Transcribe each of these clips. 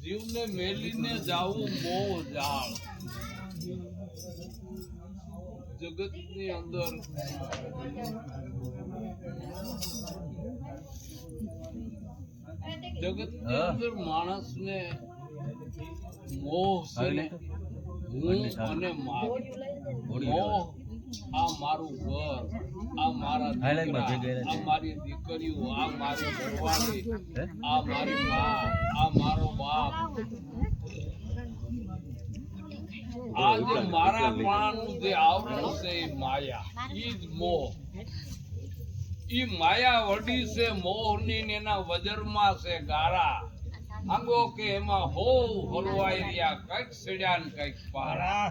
જીવને મેલીને જાવું મોહ જાળ જગતની અંદર જગતની અંદર માણસને મોહ છે હું અને મારું મોહ આ મારું ઘર આ મારા દીકરા આ મારી દીકરીઓ આ મારી ઘરવાળી આ મારી મા આ મારો બાપ આ જે મારા પાનું જે આવરણ છે એ માયા ઈ જ મોહ ઈ માયા વડી છે મોહની ને એના વજરમાં છે ગારા આંગો કે એમાં હો હલવાઈ રહ્યા કઈક સડ્યા ને કઈક પારા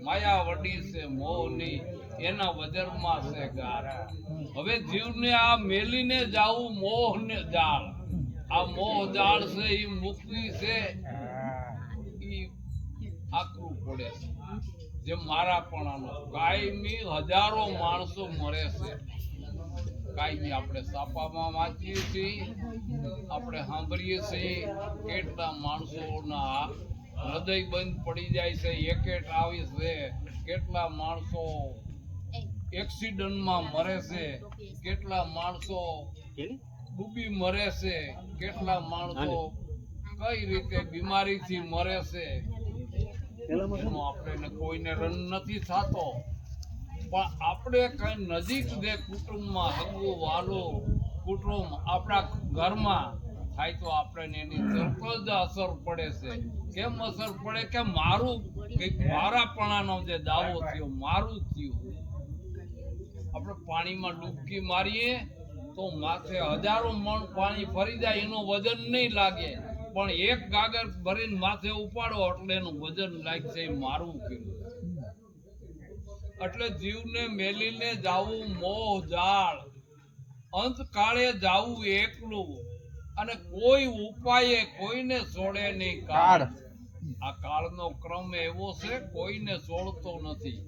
માયા વડી છે મોહની એના વજરમાં છે ગારા હવે જીવને આ મેલીને જાવું મોહ ને જાળ આ મોહ જાળ છે ઈ મુક્તિ છે ઈ આકરું પડે છે જે મારાપણાનો કાયમી હજારો માણસો મરે છે કાયમી આપણે છાપામાં વાંચીએ છીએ આપણે સાંભળીએ છીએ કેટલા માણસોના હૃદય બંધ પડી જાય છે એકેટ આવી છે કેટલા માણસો એક્સિડન્ટમાં મરે છે કેટલા માણસો ડૂબી મરે છે કેટલા માણસો કઈ રીતે બીમારીથી મરે છે આપણે કોઈને રન નથી થતો પણ આપણે કઈ નજીક જે કુટુંબમાં હગવું વાલું કુટુંબ આપણા ઘરમાં થાય તો આપણે એની તરત જ અસર પડે છે કેમ અસર પડે કે મારું મારાપણાનો જે દાવો થયો મારું થયું આપણે પાણીમાં ડૂબકી મારીએ તો માથે હજારો મણ પાણી ફરી જાય એનું વજન નહીં લાગે પણ એક ગાગર ભરીને માથે ઉપાડો એટલે એનું વજન લાગશે મારું કર્યું એટલે જીવને મેલીને જાવું મોહ જાળ અંતકાળે જાવું એકલું અને કોઈ ઉપાયે કોઈને છોડે નહીં કાળ આ કાળનો ક્રમ એવો છે કોઈને છોડતો નથી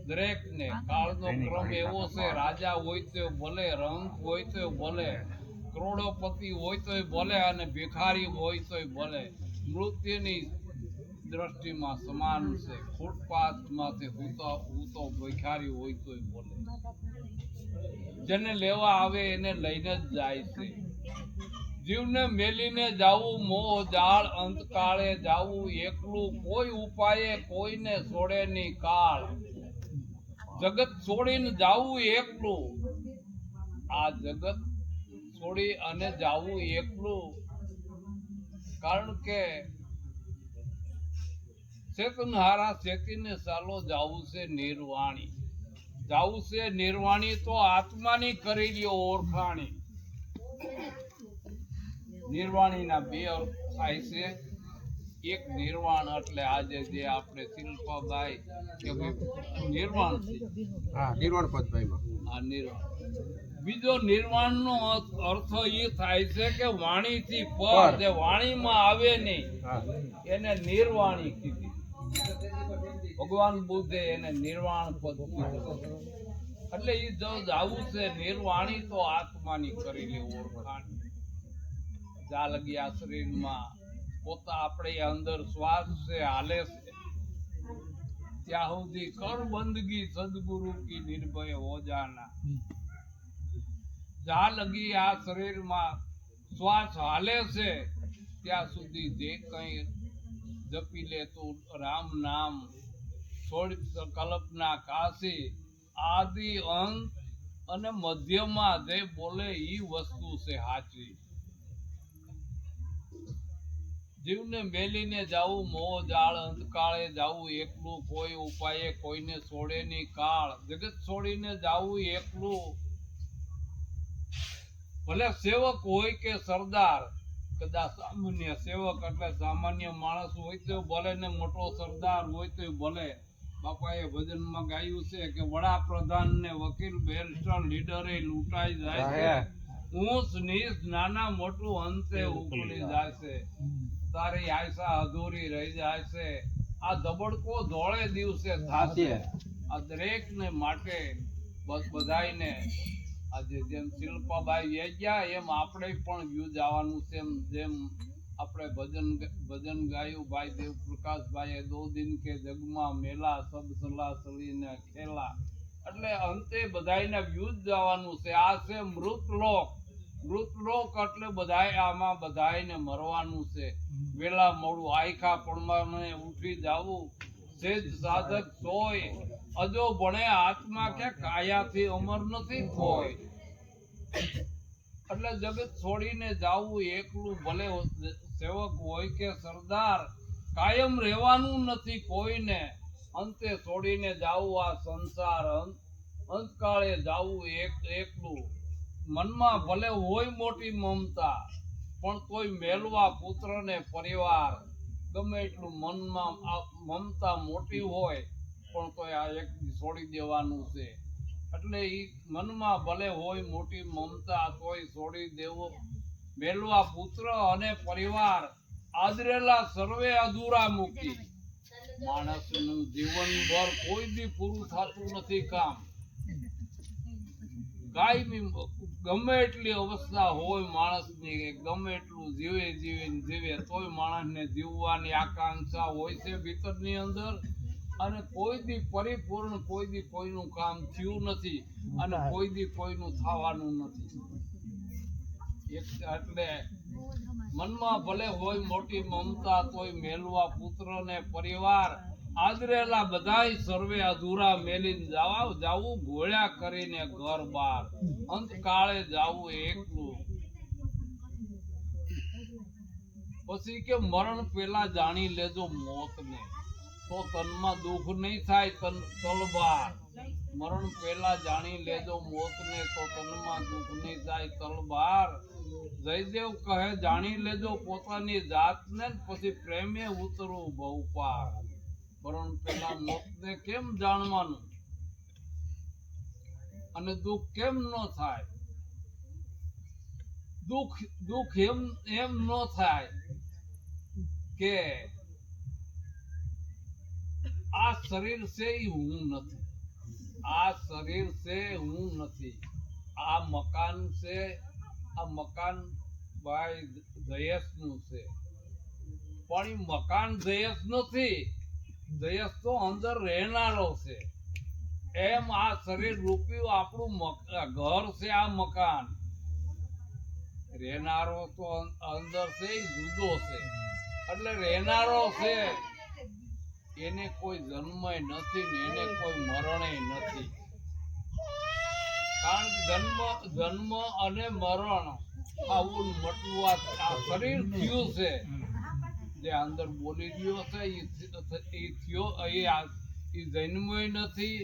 દરેકને કાળનો ક્રમ એવો છે રાજા હોય તો ભલે રંગ હોય તો ભલે કરોડોપતિ હોય તોય ભલે અને ભિખારી હોય તોય ભલે મૃત્યુની દ્રષ્ટિમાં સમાન છે ફૂટપાથમાંથી હું ભિખારી હોય તોય ભલે જેને લેવા આવે એને લઈને જ જાય છે જીવને મેલીને જાવું મોહ જાળ અંતકાળે જાવું એકલું કોઈ ઉપાયે કોઈને છોડે નહીં કાળ જગત છોડીને જાવું એકલું આ જગત છોડી અને જાવું એકલું કારણ કે ચેતનહારા ચેતીને ચાલો જાવું છે નિર્વાણી જાવું છે નિર્વાણી તો આત્માની કરી લ્યો ઓળખાણી નિર્વાણીના બે અર્થ થાય છે એક નિર્વાણ એટલે આજે જે આપણે શિલ્પાબાઈ કે નિર્વાણ નિર્વાણ પદભાઈમાં આ નિર્વાણ બીજો નિર્વાણનો અર્થ એ થાય છે કે વાણીથી પર જે વાણીમાં આવે નહીં એને નિર્વાણી કીધી ભગવાન બુદ્ધે એને નિર્વાણ પદ કીધું એટલે એ જો જાવું છે નિર્વાણી તો આત્માની કરેલી ઓળખાણ જ્યાં લગી આ શરીરમાં પોતા આપણે અંદર શ્વાસ છે હાલે છે ત્યાં સુધી કર બંદગી સદગુરુ કી નિર્ભય હો જાના જ્યાં લગી આ શરીરમાં શ્વાસ હાલે છે ત્યાં સુધી જે કઈ જપી લે તો રામ નામ છોડ કલ્પના કાશી આદિ અંત અને મધ્યમાં જે બોલે ઈ વસ્તુ છે સાચી જીવને મેલીને જાવું મોહ જાળ અંતકાળે જાવું એકલું કોઈ ઉપાયે કોઈને છોડે નહીં કાળ જગત છોડીને જાવું એકલું ભલે સેવક હોય કે સરદાર કદાચ સામાન્ય સેવક એટલે સામાન્ય માણસ હોય તો ભલે ને મોટો સરદાર હોય તો ભલે બાપાએ ભજનમાં ગાયું છે કે વડાપ્રધાન ને વકીલ બેરિસ્ટર લીડરે લૂંટાઈ જાય છે ઊંચ નીચ નાના મોટું અંતે ઉકળી જાય છે તારી આશા અધૂરી રહી જાય છે આ ધબડકો ધોળે દિવસે થશે આ દરેક ને માટે બસ બધાઈને આજે જેમ શિલ્પાબાઈ ગયા એમ આપણે પણ વ્યૂ જવાનું છે જેમ આપણે ભજન ગાયું ભાઈ દેવ પ્રકાશભાઈએ દો દિન કે જગમાં મેલા સબ સલા સલીને ખેલા. એટલે અંતે બધાયને વ્યુજ જવાનું છે. આ છે મૃતલોક. મૃતલોક એટલે બધાય આમાં બધાયને મરવાનું છે. વેલા મોડું આયખા પડમાં ઉઠી જાવું સેજ સાધક સોય. અજો ભણે આત્મા કે કાયાથી અમર નથી કોઈ. એટલે જગત છોડીને જાવું એકલું, ભલે સેવક હોય કે સરદાર, કાયમ રહેવાનું નથી કોઈને. અંતે છોડીને જાવું આ સંસાર, અંતકાળે જાવું એકલું. મનમાં ભલે હોય મોટી મમતા, પણ તોય મેલવા પુત્ર ને પરિવાર. ગમે એટલું મનમાં મમતા મોટી હોય પણ તોય આ એક છોડી દેવાનું છે. એટલે ઈ મનમાં ભલે હોય મોટી મમતા, તોય છોડી દેવો. મેલવા પુત્ર અને પરિવાર, આદરેલા સર્વે અધૂરા મૂકી. માણસનું જીવનભર કોઈ દી પૂરું થતું નથી કામ. કાયમી ગમે એટલી અવસ્થા હોય માણસની, ગમે એટલું જીવે તોય માણસને જીવવાની આકાંક્ષા હોય છે ભીતરની અંદર. અને કોઈ દી પરિપૂર્ણ કોઈ દી કોઈનું કામ થયું નથી અને કોઈ દી કોઈનું થવાનું નથી. એટલે મનમાં ભલે હોય મોટી મમતા, તોય મેલવા પુત્ર ને પરિવાર, આદરેલા બધાય સર્વે અધૂરા મેલીને જાવું ઘોળ્યા કરીને ઘર બાર. અંતકાળે જાવું એકલું. પછી કે મરણ પેલા જાણી લેજો મોતને, તો તનમાં દુઃખ નહીં થાય તલવાર. મરણ પેલા જાણી લેજો મોતને, તો તનમાં દુઃખ નહીં થાય તલવાર. જયદેવ કહે જાણી લેજો પોતાની જાતને, પછી પ્રેમે ઉતરવું બહુ પાર. મરણ પેલા મોતને કેમ જાણવાનું અને દુઃખ કેમ ન થાય? દુઃખ એમ ન થાય કે આ શરીર છે એ હું નથી, આ શરીર છે હું નથી, આ મકાન છે, આ મકાન ભાઈ જયેશ નું છે. પણ એ મકાન જયેશ નથી, જયેશ તો અંદર રહેનારો છે. એમ આ શરીર રૂપી આપણું ઘર છે, આ મકાન. રહેનારો તો અંદર છે એ જુદો છે. એટલે રહેનારો છે એને કોઈ જન્મય નથી ને એને કોઈ મરણય નથી. કારણ કે જન્મ અને મરણ આવું મટવું આ શરીર થયું છે. જે અંદર બોલી રહ્યો છે એ થયો, એ જન્મય નથી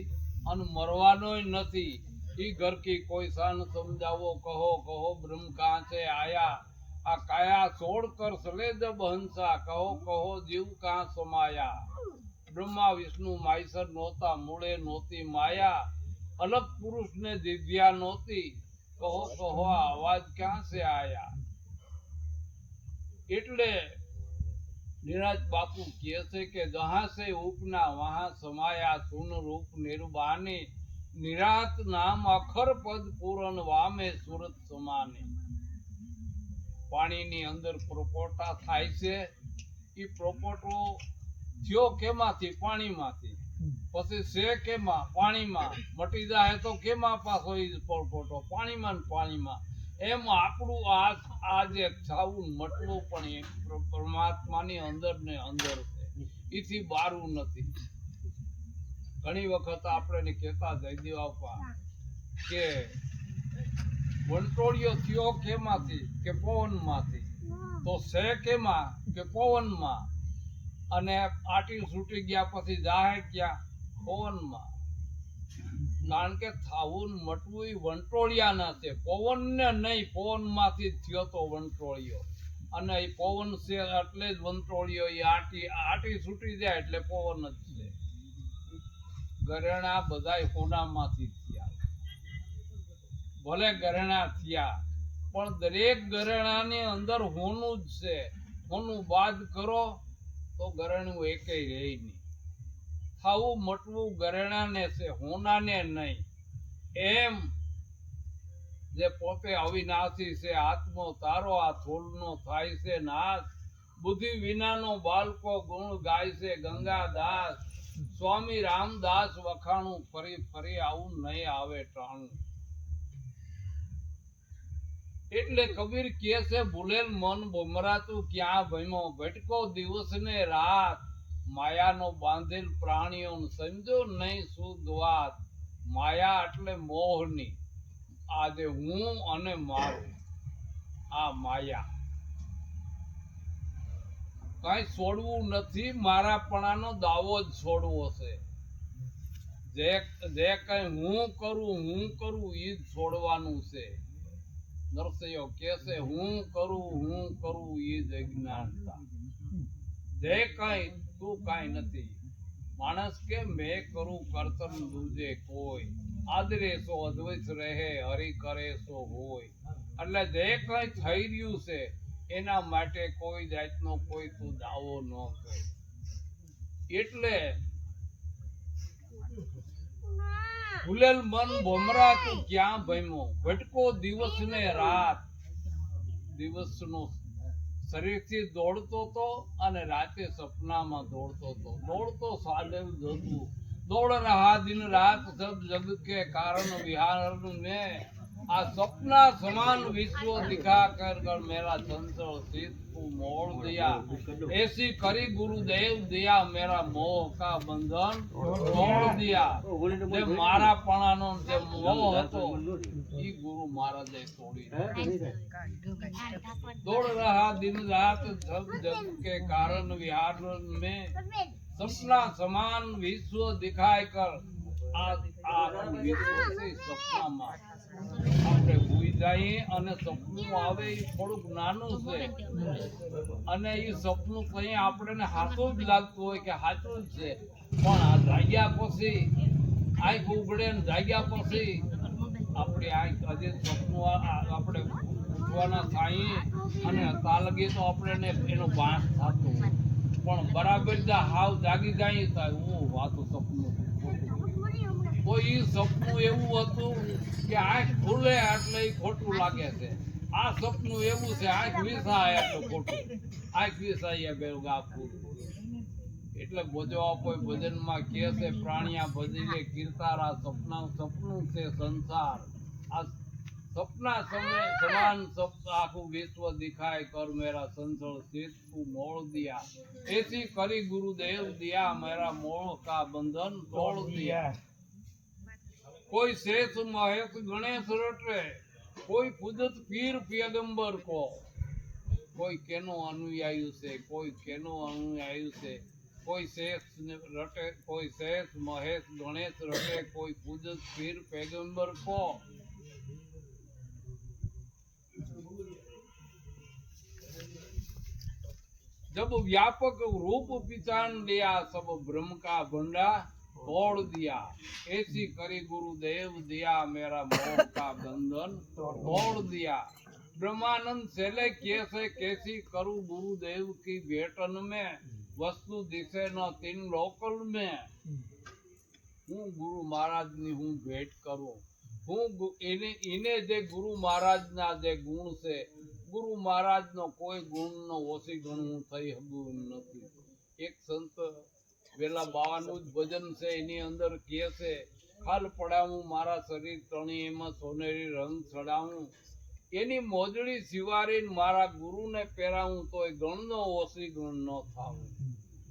અને મરવાનોય નથી. ઈ ઘર કી કોઈ શાન સમજાવો, કહો બ્રહ્મ કાં છે આયા. આ કાયા છોડ કર ચલે જબ હંસા, કહો જીવ કાં સમાયા. બ્રહ્મા વિષ્ણુ માઈસર નહોતા, મૂળે નહોતી માયા. અલગ પુરુષ ને દિવ્યા નહોતી, કહો આ અવાજ ક્યાં से આયા. એટલે નિરાજ બાપુ કહે છે કે જહાં से ઉપના વહાં સમાયા, સુન રૂપ નિર્બાની. નિરાત નામ અખર પદ પૂરન વામે સુરત સમાને. પાણીની અંદર પ્રપોટા થાય છે. એ પ્રપોટો થયો કેમાંથી? પાણીમાંથી. પછી છે કેમાં? પાણીમાં. મટી જાય તો કેમાં પાછો એ પ્રપોટો? પાણીમાં. એમ આપણું આ જે છાવું મટવું પણ એ પરમાત્માની અંદર ને અંદર છે, એથી બારું નથી. ઘણી વખત આપણે કહેતા જયદેવ આપવા કે વંટોળિયો થયો કેમાંથી? કે પવનમાંથી. તો છે કેમાં? કે પવનમાં. અને આટી છૂટી ગયા પછી જાય ક્યાં? પવનમાં. કારણ કે થાવું મટવું એ વંટોળિયા ના છે, પવન ને નહીં. પવન માંથી થયો તો વંટોળિયો, અને એ પવન છે એટલે જ વંટોળિયો. એ આટી છૂટી જાય એટલે પવન જ છે. ઘરેણા બધાય હોનામાંથી થયા, ભલે ઘરેણા થયા પણ દરેક ઘરેણાની અંદર હોનું જ છે. હોનું બાદ કરો તો ઘરેણું એકેય રહે નહીં. થાવું મટવું ઘરેણાને છે, હોનાને નહીં. એમ જે પોતે અવિનાશી છે, આત્મો તારો આ થોડનો થાય છે નાશ. બુદ્ધિ વિનાનો બાળકો ગુણ ગાય છે ગંગાદાસ સ્વામી રામદાસ વખાણું ફરી ફરી આવું નહીં આવે ટાણું. એટલે કબીર કહે છે ભૂલેલ મન ભમરાતું ક્યાં ભયમો ભટકો દિવસ ને રાત માયાનો બાંધેલ પ્રાણીઓ સમજો નહીં શુદ્ધ વાત. માયા એટલે મોહની આજે હું અને મારું આ માયા કઈ છોડવું નથી મારાપણાનો દાવો જ છોડવો છે. જે કઈ હું કરું એ જ છોડવાનું છે. નરસૈયો કે છે હું કરું એ જ અજ્ઞાનતા. જે કઈ તું કઈ નથી માણસ કે મેં કરું કરતન દૂજે કોઈ આદરે સો અદ્વૈત રહે હરિ કરે સો હોય. એટલે જે કઈ થઈ રહ્યું છે એના માટે કોઈ જાતનો કોઈ તું દાવો ન કરે. એટલે ભૂલેલ મન ભમરા તું ક્યાં ભયમો ભટકો દિવસ ને રાત. દિવસનો શરીરથી દોડતો તો અને રાતે સપનામાં દોડતો તો. દોડતો સાદેવ જતું દોડ રહા દિન રાત સબ જગ કે કારણ વિહાર में आ सपना समान विश्व दिखा कर मेरा चंचल चित को मोड़ दिया. ऐसी करी गुरुदेव दिया मेरा मोह का बंधन तोड़ दिया. જે મારાપણાનો જે મોહ હતો ઈ ગુરુ મહારાજે તોડી દોડ રહા દિન રાત सब जग के कारण विहार में सपना समान विश्व दिखाई कर આ વિશ્વ સપનામાં આપણે ભૂઈ જઈએ અને સપનું આવે એ થોડુંક નાનું છે અને એ સપનું કઈ આપણને સાચું જ લાગતું હોય કે સાચું જ છે પણ આ જાગ્યા પછી આંખ ઉઘડે ને જાગ્યા પછી આપણી આંખ હજી સપનું આપણે ઉઠવાના થાય અને તાલગી તો આપણે એનો બાંસ થતું પણ બરાબર હાવ જાગી જાય થાય ઓ વાતો સપનું. તો એ સપનું એવું હતું કે આંખ ખુલે એટલે એ ખોટું લાગે છે. આ સપનું એવું છે આંખ વિસાય એટલે ખોટું. આંખ વિસાય બેગા પૂરું. એટલે બોજો કોઈ ભજનમાં કહે છે પ્રાણિયા ભજીલે કીર્તારા સપનું છે સંસાર. આ સપના સમાન આખું વિશ્વ દિખાય કર મેરા સંસળ ચિત તું મોड़ दिया. ऐसी करी गुरुदेव दिया मेरा मोह का बंधन तोड़ दिया. कोई शेष महेश गणेश रटे कोई पूजत पीर पैगंबर को. કોઈ કેનો અનુયાયી છે કોઈ કેનો અનુયાયી છે. કોઈ શેષ રટે કોઈ શેષ મહેશ ગણેશ રટે કોઈ પૂજત પીર पैगंबर को. जब व्यापक रूप पिचान दिया सब ब्रह्म का भंडा तोड़ दिया. ऐसी करी गुरुदेव दिया मेरा मोह का बंधन तोड़ दिया. ब्रह्मानंद सेले कैसे कैसी करूं गुरुदेव की भेटन में वस्तु दिसे न तीन लोकल में. હું ગુરુ મહારાજની હું ભેટ કરું હું એને જે ગુરુ મહારાજના જે ગુણ છે ગુરુ મહારાજનો કોઈ ગુણનો ઓછી ગણવું થઈ શકતું નથી. એક સંત વેલા બાવાનું જ ભજન છે એની અંદર કહે છે ખાલ પડાવું મારા શરીર તણી એમાં સોનેરી રંગ ચડાવું એની મોજડી સિવારીને મારા ગુરુને પહેરાવું તોય ગણનો ઓછી ગણ ન થાવું.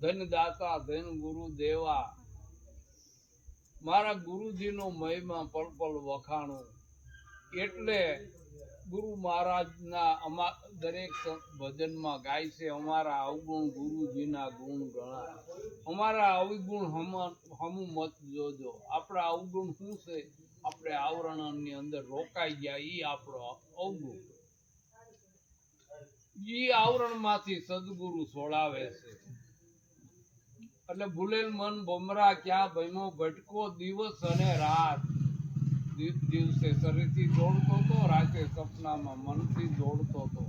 ધન દાતા ધન ગુરુ દેવા મારા ગુરુજીનો મહિમા પલ પલ વખાણું. એટલે ગુરુ મહારાજના દરેક ભજનમાં ગાય છે અમારા અવગુણ ગુરુજીના ગુણ ગણાય. અમારા અવગુણ હમું મત જોજો. આપણા અવગુણ શું છે આપણે આવરણની અંદર રોકાઈ ગયા ઈ આપણો અવગુણ. ઈ આવરણમાંથી સદગુરુ છોડાવે છે. એટલે ભૂલેલ મન ભમરા ક્યાં ભયમો ભટકો દિવસ અને રાત. દિવસે શરીરથી દોડતો હતો રાતે સપનામાં મનથી દોડતો હતો.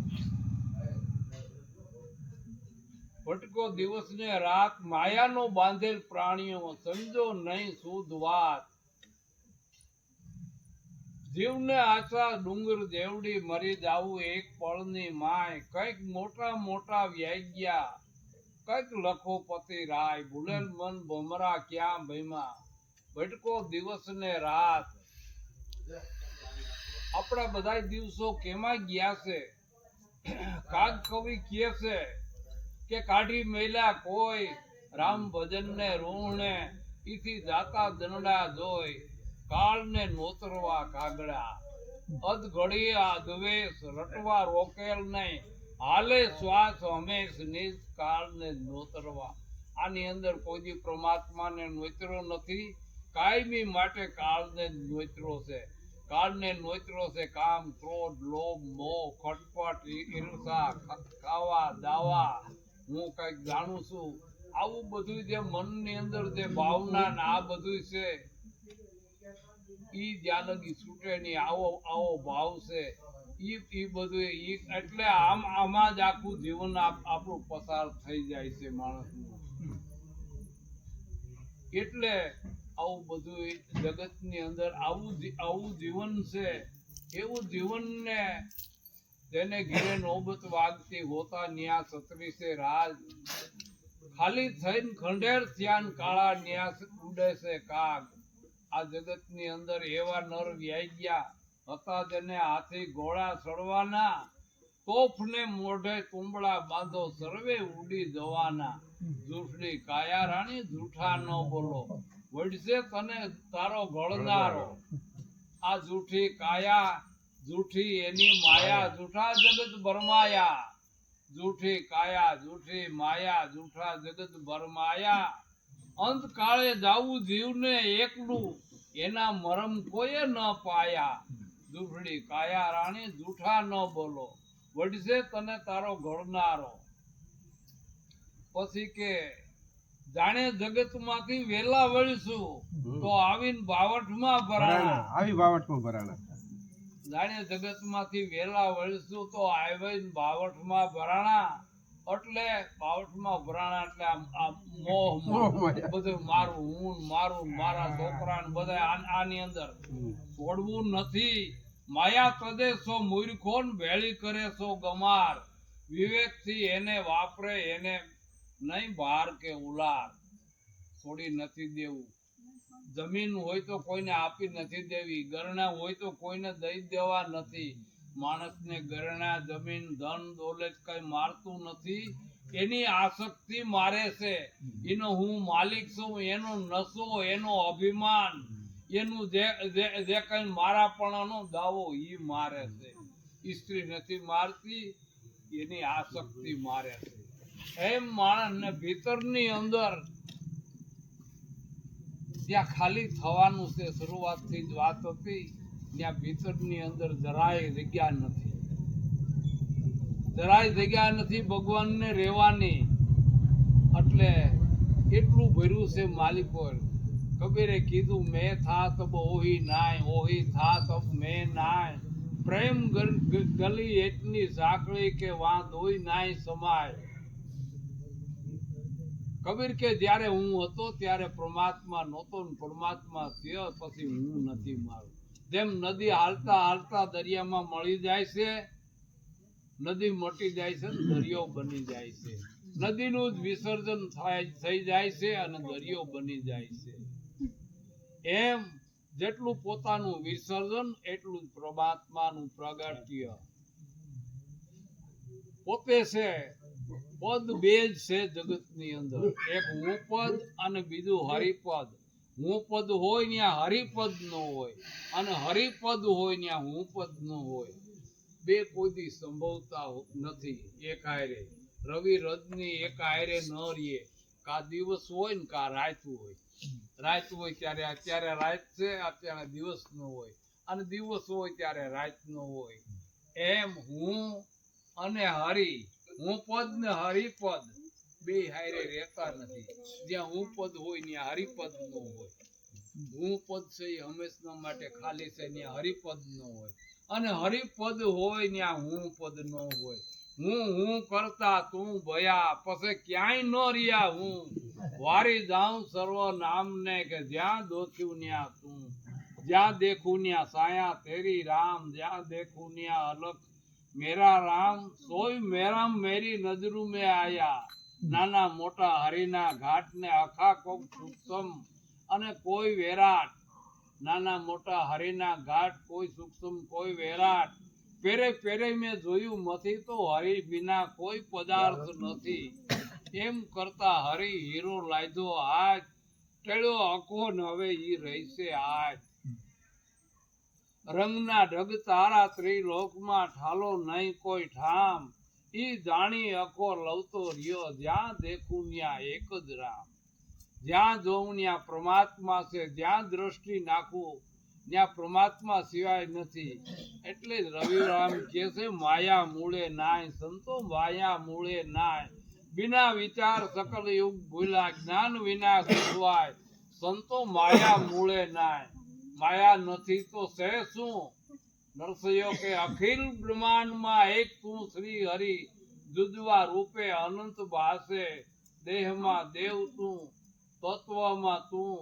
ભટકો દિવસ ને રાત માયાનો બાંધેલ પ્રાણીઓ સમજો નહીં શુદ્ધ વાત. જીવને આશા ડુંગર જેવડી મરી જાવું એક પળની માય કઈક મોટા મોટા વ્યાગ્યા કઈક લખોપતિ રાય ભૂલેલ મન ભમરા ક્યાં ભઈમાં ભટકો દિવસ ને રાત આપણા બધા દિવસો કેમાં ગયા છે કાગ કવિ કહે છે કે કાઢી મેલ્યા કોઈ રામ ભજન ને રૂણે ઈથી જાતા દંડા જોઈ કાળ ને નોતરવા કાગડા અધ ઘડિયા દ્વેષ રટવા રોકેલ નહીં હાલે શ્વાસ હંમેશ નિજ કાળ ને નોતરવા આની અંદર કોઈ દી પરમાત્માને નોતરો નથી કાયમી માટે કાળને નોતરો છે કાળને નોતરો છે કામ ક્રોધ લોભ મોહ ખટપટ ઈર્ષા ખાવા દાવા હું કઈક જાણું છું આવું બધું જે મનની અંદર જે ભાવના ને આ બધું છે ઈ જ્યાં લગી છૂટે નહીં આવો ભાવ છે ઈ બધું એટલે આમાં જ આખું જીવન આપણું પસાર થઈ જાય છે માણસનું એટલે આવું બધું જગતની અંદર આવું જીવન છે એવું જીવનને તેને ઘેરે નોબત વાગતી હોતા ન્યા સત્રીસે રાજ ખાલી થઈને ખંડેર થયા કાળા ન્યાસ ઉડે છે કાગ આ જગતની અંદર એવા નર વ્યાગ્યા હતા તેને હાથી ઘોડા ચડવાના તોફને મોઢે તુંબડા બાંધો સર્વે ઉડી જવાના જૂઠડી કાયા રાણી જૂઠા ન બોલો વડશે તને તારો ગળનારો આ જૂઠી કાયા જૂઠી એની માયા જૂઠા જગત બરમાયા જૂઠી કાયા જૂઠી માયા જૂઠા જગત બરમાયા અંત કાળે જાવું જીવને એકલું એના મરમ કોઈએ ન પાયા જૂઠડી કાયા રાણી જૂઠા ન બોલો વડશે તને તારો ઘડનારો પછી કે જાણે જગત માંથી વેલા વળીશું તો આવીને બાવઠમાં ભરાણા જાણે જગત માંથી વેલા વળીશું તો આવીને બાવઠમાં ભરાણા એટલે બાવઠમાં ભરાણા એટલે મોહ બધું મારું હું મારું મારા છોકરા ને બધા આની અંદર છોડવું નથી માયા તદે સો મૂર્ખો ને ભેળી કરે સો ગમાર વિવેક થી એને વાપરે એને નહીં બહાર કે ઉલાર છોડી નથી દેવું જમીન હોય તો કોઈને આપી નથી દેવી ગરણા હોય તો કોઈને દઈ દેવા નથી માણસને ગરણા જમીન ધન દોલત કઈ મારતું નથી એની આસક્તિ મારે છે એનો હું માલિક છું એનો નશો એનો અભિમાન એનું જે કઈ મારાપણાનો દાવો ઈ મારે છે સ્ત્રી નથી મારતી એની આસક્તિ મારે છે એમ માણસને ભીતરની અંદર જ્યાં ખાલી થવાનું છે શરૂઆતથી જ વાત હતી ત્યાં ભીતરની અંદર જરાય જગ્યા નથી ભગવાનને રહેવાની એટલે એટલું ભર્યું છે માલિકો કબીરે કીધું મેં થા તબ ઓહી નાય ઓહી થા તબ મેં નાય પ્રેમ ગલી એટલી સાંકળી કે વાં દોઈ નાય સમાય કબીર કે જ્યારે હું હતો ત્યારે પરમાત્મા નહોતો ને પરમાત્મા થયો પછી હું નથી મારું જેમ નદી હાલતા હાલતા દરિયામાં મળી જાય છે નદી મટી જાય છે દરિયો બની જાય છે નદીનું જ વિસર્જન થઈ જાય છે અને દરિયો બની જાય છે એમ જેટલું પોતાનું વિસર્જન એટલું જ પરમાત્માનું પ્રગટ્ય પોતે છે પદ બે જ છે જગતની અંદર એક હું પદ અને બીજું હરિપદ હું પદ હોય ત્યાં હરિપદ ન હોય અને હરિપદ હોય ત્યાં હું પદ ન હોય બે કોઈ સંભવતા નથી એક હારે રવિ રજની એક હારે ન રહીએ કા દિવસ હોય ને કા રાત હોય ત્યારે અત્યારે રાત છે અત્યારે દિવસ ન હોય અને દિવસ હોય ત્યારે રાત ન હોય એમ હું અને હરિ હું પદ ને હરિપદ બે હારે રહેતા નથી જ્યાં હું પદ હોય ત્યાં હરિપદ ન હોય હું પદ છે એ હંમેશા માટે ખાલી છે ત્યાં હરિપદ ન હોય અને હરિપદ હોય ત્યાં હું પદ ન હોય હું કરતા તું ભયા પછી ક્યાંય ન રહ્યા હું વારી જાઉં સર્વ નામ ને કે જ્યાં દોખ્યું ત્યાં તું જ્યાં દેખું ન્યા સાયા તેરી રામ, જ્યાં દેખું ન્યા અલખ મેરા રામ, સોય મેરામ મેરી નજરું મેં આયા, નાના મોટા હરિના ઘાટ ને અખા કોક સૂક્ષ્મ અને કોઈ વેરાટ, નાના મોટા હરિના ઘાટ કોઈ સૂક્ષ્મ કોઈ વેરાટ, પેરે પેરે મેં જોયું નથી તો હરિ વિના કોઈ પદાર્થ નથી, એમ કરતા હરિ હીરો લાયધો હાથ, ટેળ્યો અખો ન હવે ઈ રહેશે આજ, રંગના ઢગ તારા ત્રિલોકમાં ઠાલો નહીં કોઈ ઠામ, ઈ જાણી અખો લવતો રહ્યો જ્યાં દેખું ન્યા એક જ રામ, જ્યાં જોઉં ન્યા પરમાત્મા છે, જ્યાં દ્રષ્ટિ નાખું ત્યાં પ્રમાત્મા સિવાય નથી, એટલે જ રવિરામ કહે છે માયા મૂળે નાય, સંતો માયા મૂળે નાય, બિના વિચાર સકલ યુગ ભૂલા, જ્ઞાન વિના ગુજવાય, સંતો માયા મૂળે નાય, માયા નથી તો છે શું, નરસૈયો કે અખિલ બ્રહ્માંડમાં એક તું શ્રી હરિ, જુદવા રૂપે અનંત ભાસે, દેહમાં દેવ તું, તત્વમાં તું,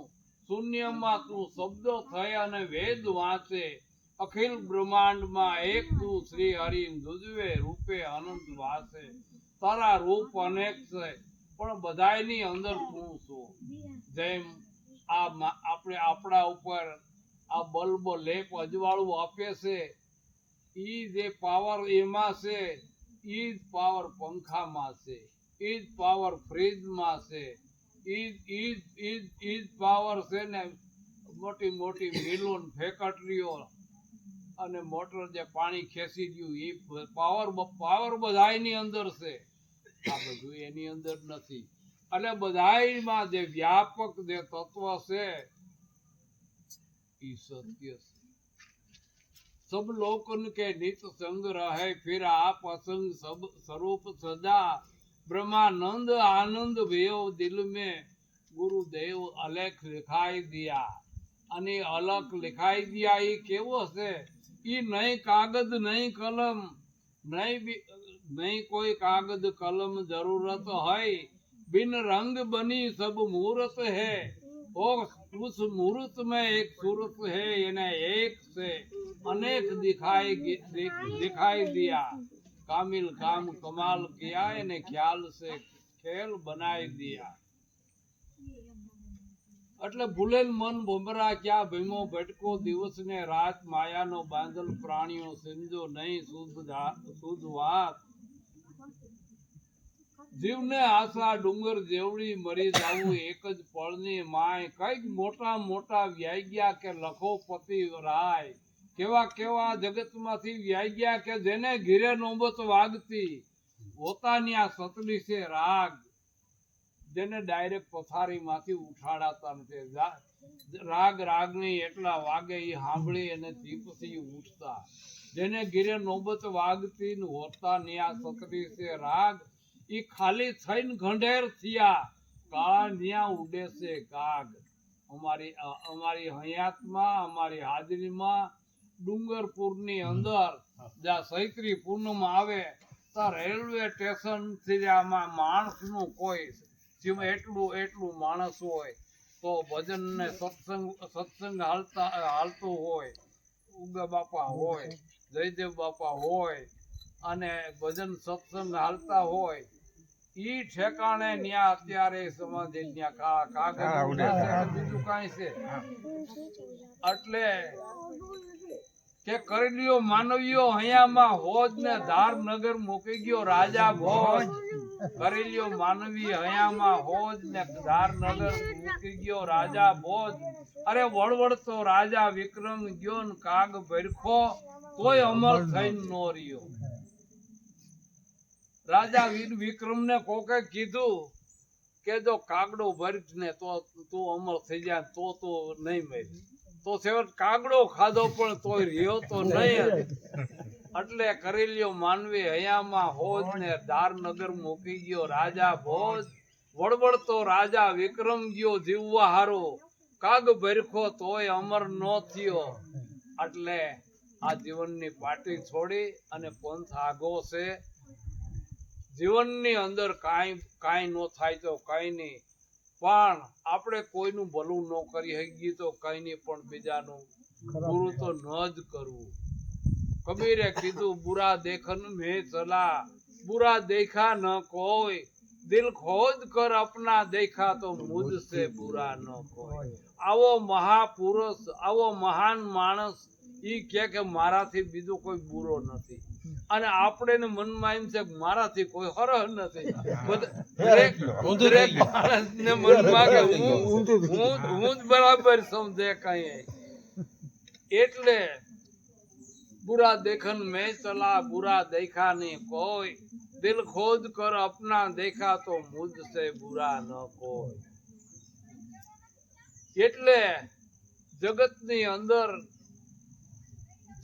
શૂન્યમાં તું, શબ્દો થઈ અને વેદ વાંચે, અખિલ બ્રહ્માંડમાં એક તું શ્રી હરિ, જુદવે રૂપે અનંત વાસે, તારા રૂપ અનેક છે પણ બધાયની અંદર તું છો, જેમ આપણે આપણા ઉપર આ બલ્બ લેપ અજવાળું આપે છે, ઈ જે પાવર એમાં છે, ઈ જ પાવર પંખામાં છે, ઈ જ પાવર ફ્રીજમાં છે, ઈ જ પાવર છે ને મોટી મોટી મિલો ફેક્ટરીઓ અને મોટર જે પાણી ખેંચી ગયું એ પાવર બધાયની અંદર છે, આ બધું એની અંદર નથી, એટલે બધાયમાં જે વ્યાપક જે તત્વ છે ઈ સત્ય છે, સબ લોકન કે નિત સંગ રહે, ફિર આપ असंग सब स्वरूप सदा, ब्रह्मानंद आनंद भयो दिल में, गुरुदेव અલેખ लिखाई दिया, અને અલખ लिखाई दिया એ કેવો છે, ઈ નહીં કાગદ નહીં કલમ, નહીં કોઈ કાગદ કલમ જરૂરત હોય, बिन रंग बनी सब मूरत है, और उस मूर्त में एक सूरत है, એને એક છે अनेक दिखाई दिया, कामिल काम कमाल किया, એને ખ્યાલ से खेल बनाई दिया, એટલે ભૂલેલ મન ભમરા ક્યાં ભીમો ભટકો, દિવસ ને રાત માયાનો બાંધલ પ્રાણીઓ, સમજો નહીં શુદ્ધ વાત, જીવને આશા ડુંગર જેવડી મરી જાવું એક જ પળની માય, કઈક મોટા મોટા વ્યાઈ ગયા કે લખોપતિ રાય, કેવા કેવા જગતમાંથી વ્યાઈ ગયા કે જેને ઘીરે નોબત વાગતી, પોતાની આ સતલી છે રાગ, જેને ડાયરેક્ટ પથારીમાંથી ઉઠાડાતા નથી, રાગ રાગની એટલા વાગે એ સાંભળી અને પછી ઉઠતા, જેને ઘીરે નોબત વાગતી હોતા ની આ સતલી છે રાગ, ઈ ખાલી થઈને ગંઢેર થયા, કાળા ન્યા ઉડે છે કાગ, અમારી હયાતમાં અમારી હાજરીમાં ડુંગરપુરની અંદર જ્યાં ચૈત્રી પૂનમ આવે ત્યાં રેલવે સ્ટેશન થી આમાં માણસનું કોઈ એટલું માણસ હોય તો ભજન ને સત્સંગ હાલતો હોય, ઉગા બાપા હોય, જયદેવ બાપા હોય અને ભજન સત્સંગ હાલતા હોય, ઈ ઠેકાણે ન્યા અત્યારે સમાધિ ન્યા કાગળ બીજું કાંઈ છે, એટલે કે કરલિયો માનવીયો હૈયામાં હોજ ને ધારનગર મૂકી ગયો રાજા ભોજ, કરેલિયો માનવી હૈયામાં હોજ ને ધારનગર મૂકી ગયો રાજા ભોજ, અરે વળવળતો રાજા વિક્રમ ગયો ને કાગ ભરખો તોય અમર થઈને નો રહ્યો, રાજા વીર વિક્રમ ને કોકે કીધું કે જો કાગડો ભરીશ ને તો તું અમર થઈ જાય તો નહીં મરી, તો છેવટ કાગડો ખાધો પણ તોય રહ્યો તો નહીં, એટલે કરેલિયો માનવી હૈયામાં હોજ ને ધારનગર મૂકી ગયો રાજા ભોજ, વળવળતો રાજા વિક્રમ ગયો જીવવા હારો, કાગ ભરખો તોય અમર નો થયો, એટલે આ જીવનની પાટી છોડી અને પંથ આગો છે, જીવનની અંદર કાંઈ નો થાય તો કઈ નહીં, પણ આપણે કોઈનું ભલું ન કરી શકીએ તો કઈ નહીં, પણ બીજાનું બુરું તો ન જ કરવું. કબીરે કીધું બુરા દેખન મેં ચલા, बुरा देखा न कोई, दिल खोद कर अपना देखा तो मुझसे बुरा न कोई. આવો મહાપુરુષ, આવો મહાન માણસ ઈ કે મારાથી બીજો કોઈ બુરો નથી. અને આપણે ને મનમાં એમ છે કે મારાથી કોઈ હરહ નથી. દરેક માણસને મનમાં કે હું જ બરાબર સમજે કઈ. એટલે बुरा देखन में चला, बुरा देखा नहीं कोई, दिल खोद कर अपना देखा तो मुझसे बुरा न कोई. એટલે જગતની અંદર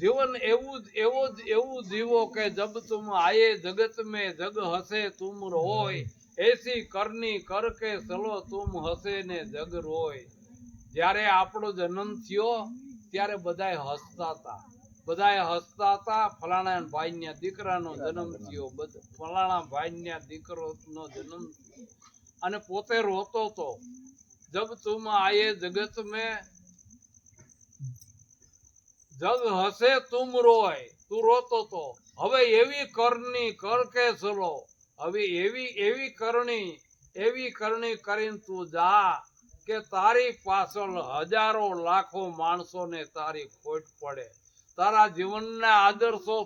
જીવન એવું જીવો કે જબ તુમ આયે જગત में जग हसे तुम रोय, ऐसी करनी कर के चलो तुम हसे ने जग रोय. જ્યારે આપણો જન્મ થયો ત્યારે બધાય હસતા હતા. બધાય હસતા હતા. ફલાણા ભાઈના દીકરાનો જન્મ થયો, ફલાણા ભાઈના દીકરોનો જન્મ થયો, અને પોતે રોતો તો. જબ તુમ આયે જગત મેં જગ હસે તુમ રોય, તું રોતો તો. હવે એવી કરની કર કે ચલો, હવે એવી કરણી કરીને તું જા કે તારી પાછળ હજારો લાખો માણસોને તારી ખોટ પડે. તારા જીવનના આદર્શો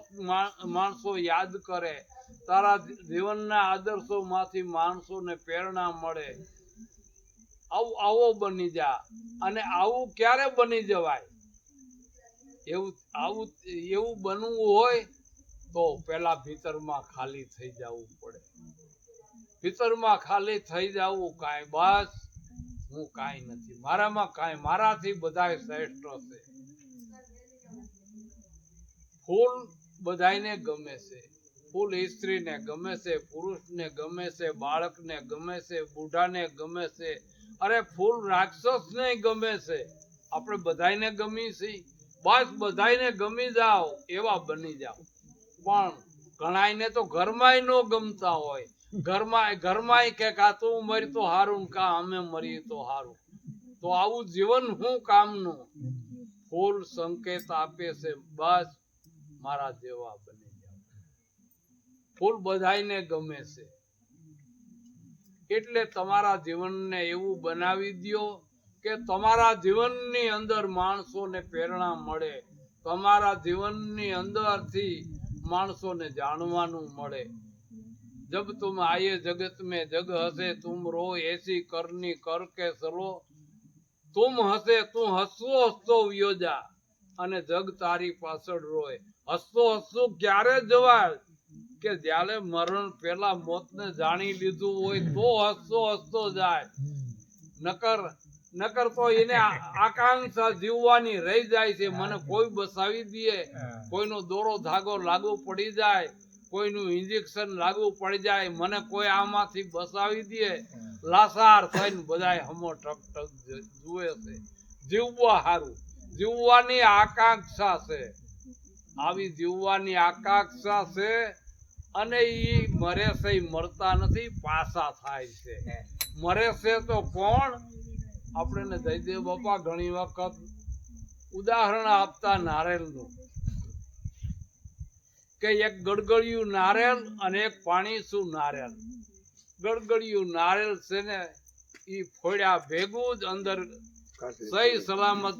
માણસો યાદ કરે, તારા જીવનના આદર્શો માંથી માણસોને પ્રેરણા મળે. આવો બની જા. અને આવું ક્યારે બની જવાય? એવું બનવું હોય તો પેલા ભીતરમાં ખાલી થઈ જવું પડે. ભીતરમાં ખાલી થઈ જવું, કાંઈ બસ હું કાંઈ નથી, મારામાં કાંઈ, મારાથી બધાય શ્રેષ્ઠ છે. ફૂલ બધાયને ગમે છે. ફૂલ સ્ત્રીને ગમે છે, પુરુષને ગમે છે, બાળકને ગમે છે, બુઢાને ગમે છે. અરે ફૂલ રાક્ષસને ગમે છે. આપણે બધાયને ગમી છે. બસ બધાયને ગમી જાઓ એવા બની જાઓ. પણ ઘણાયને તો ઘરમાંય નો ગમતા હોય. ઘરમાંય કે કા તું મરી તો હારું, કા અમે મરી તો હારું. તો આવું જીવન શું કામનું? ફૂલ સંકેત આપે છે, બસ મારા જેવા બની જાઓ. ફૂલ બધાયને ગમે છે. એટલે તમારા જીવનને એવું બનાવી દો કે તમારા જીવનની અંદર માણસોને પ્રેરણા મળે, તમારા જીવનની અંદરથી માણસોને જાણવાનું મળે. જબ તુમ આયે જગત में जग हसे तुम रो, ऐसी करनी कर के चलो तुम हसे, તું હસતો હસતો વયો જા અને જગ તારી પાછળ રોય. હસતો ક્યારે જવાય? કે જ્યારે મરણ પેલા મોતને જાણી લીધું હોય તો હસતો જાય. નકર તો એને આકાંક્ષા જીવવાની રહી જાય છે. મને કોઈ બસાવી દે, કોઈનો દોરો ધાગો લાગુ પડી જાય, કોઈનું ઇન્જેક્શન લાગુ પડી જાય, મને કોઈ આમાંથી બસાવી દે. લાસાર થઈને બધાય હમો ટક જુએ છે. જીવવા હારું, જીવવાની આકાંક્ષા છે. આવી જીવવાની આકાંક્ષા છે. અને ઈ મરે છે, મરતા નથી, પાછા થાય છે. મરે છે તો કોણ? આપણે જયદેવ બાપા ઘણી વખત ઉદાહરણ આપતા નારેલનું, કે એક ગળગળિયું નારેલ અને એક પાણીસું નારેલ. ગળગળિયું નારેલ છે ને ઈ ફોડ્યા ભેગું જ અંદર સહી સલામત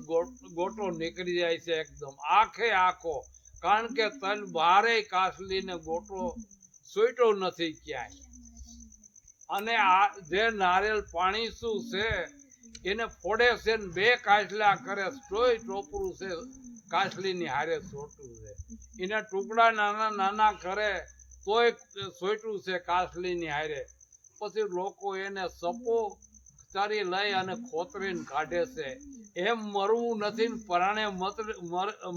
ગોટો નીકળી જાય છે એકદમ આખે આખો. કારણ કે તલ બારે કાસલીને ગોટો સોઈટો નથી ક્યાંય. અને આ જે નારેલ પાણીસું છે એને ફોડે છે ને બે કાસલા કરે, તોય ટોપરું છે કાસલીની હારે સોટું છે. એના ટુકડા નાના નાના કરે તોય સોટું છે કાસલીની હારે. પછી લોકો એને સપો ચારી લઈ અને ખોતરીને કાઢે છે. એમ મરવું નથી, પરાણે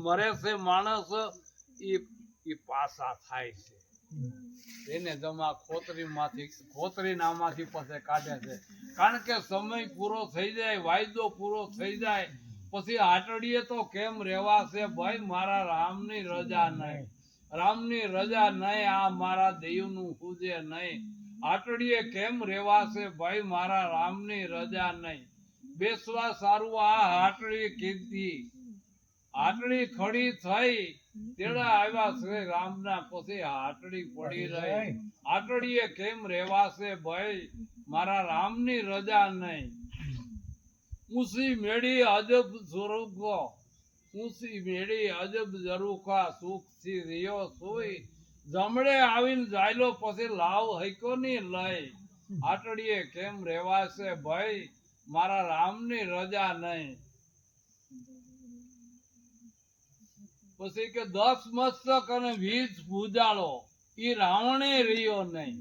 મરે છે માણસ, ઈ પાસા થાય છે. એને જમા ખોતરીને આમાંથી પછી કાઢે છે. કારણ કે સમય પૂરો થઈ જાય, વાયદો પૂરો થઈ જાય પછી આટડીએ તો કેમ રેવાશે ભાઈ? મારા રામની રજા નહીં, રામની રજા નહીં, આ મારા દેવનું પૂજે નહીં. આટડીએ કેમ રેવાશે ભાઈ? મારા રામની રજા નહીં. બેસવા સારું આ હાટડી કીધી, હાટડી ખડી થઈ તેડા આવ્યા શ્રી રામના પછી હાટડી પડી રહી હાટડીએ કેમ રેવાશે ભાઈ મારા રામની રજા નહીં ઊંચી મેળી અજબ સ્વરૂપો ઊંચી મેળી અજબ ઝરૂખા સુખથી રહ્યો સોઈ જમણે આવીને જાયલો પછી લાવ હૈકો ની લઈ હાટડીએ કેમ રેવાશે ભાઈ મારા રામની રજા નહીં પછી કે 10 મસ્તક અને 20 ભુજાળો ઈ રાવણે રહ્યો નહીં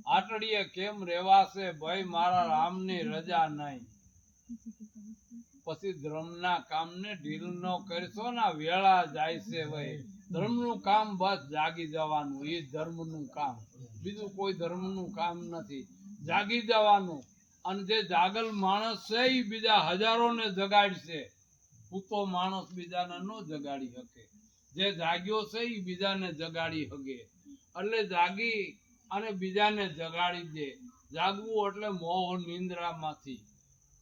હાટડીએ કેમ રેવાશે ભાઈ મારા રામની રજા નહીં પછી ધર્મના કામને ઢીલ નો કરશો ને વેળા જાય છે ભાઈ ધર્મનું કામ બસ જાગી જવાનું એ ધર્મનું કામ બીજું કોઈ ધર્મનું કામ નથી જાગી જવાનું અને જે જાગલ માણસ છે એ બીજા હજારોને જગાડશે પૂતો માણસ બીજાને ન જગાડી શકે જે જાગ્યો છે એ બીજાને જગાડી શકે એટલે જાગી અને બીજાને જગાડી દે જાગવું એટલે મોહ નિંદ્રામાંથી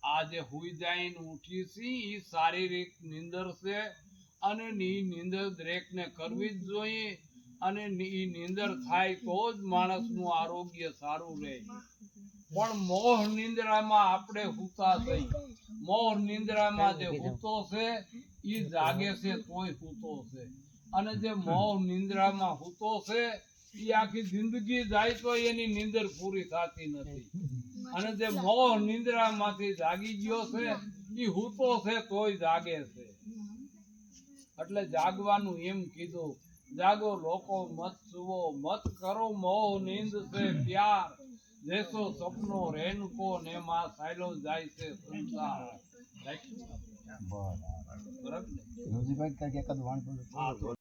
આ જે હુઈ જાઈને ઉઠી છે એ શારીરિક નિંદર છે અને ઈ નિંદર દરેકને કરવી જ જોઈએ અને ઈ નિંદર થાય તો જ માણસનું આરોગ્ય સારું રહે પણ મોહ નિંદ્રામાં આપણે હુતા થઈ મોહ નિંદ્રામાં જે હુતો છે એ જાગે છે તોય હુતો છે અને જે મોહ નિંદ્રામાં હુતો છે એ આખી જિંદગી જાય તો એની નિંદર પૂરી થતી નથી અને જે મોહ નિંદ્રામાંથી જાગી ગયો છે એ હુતો છે તોય જાગે છે એટલે જાગવાનું એમ કીધું જાગો લોકો મત સુવો મત કરો મોહ નીંદ છે પ્યાર જેસો સપનો રેનકો ને માં સાયલો જાય છે સંસાર બરાબર ને?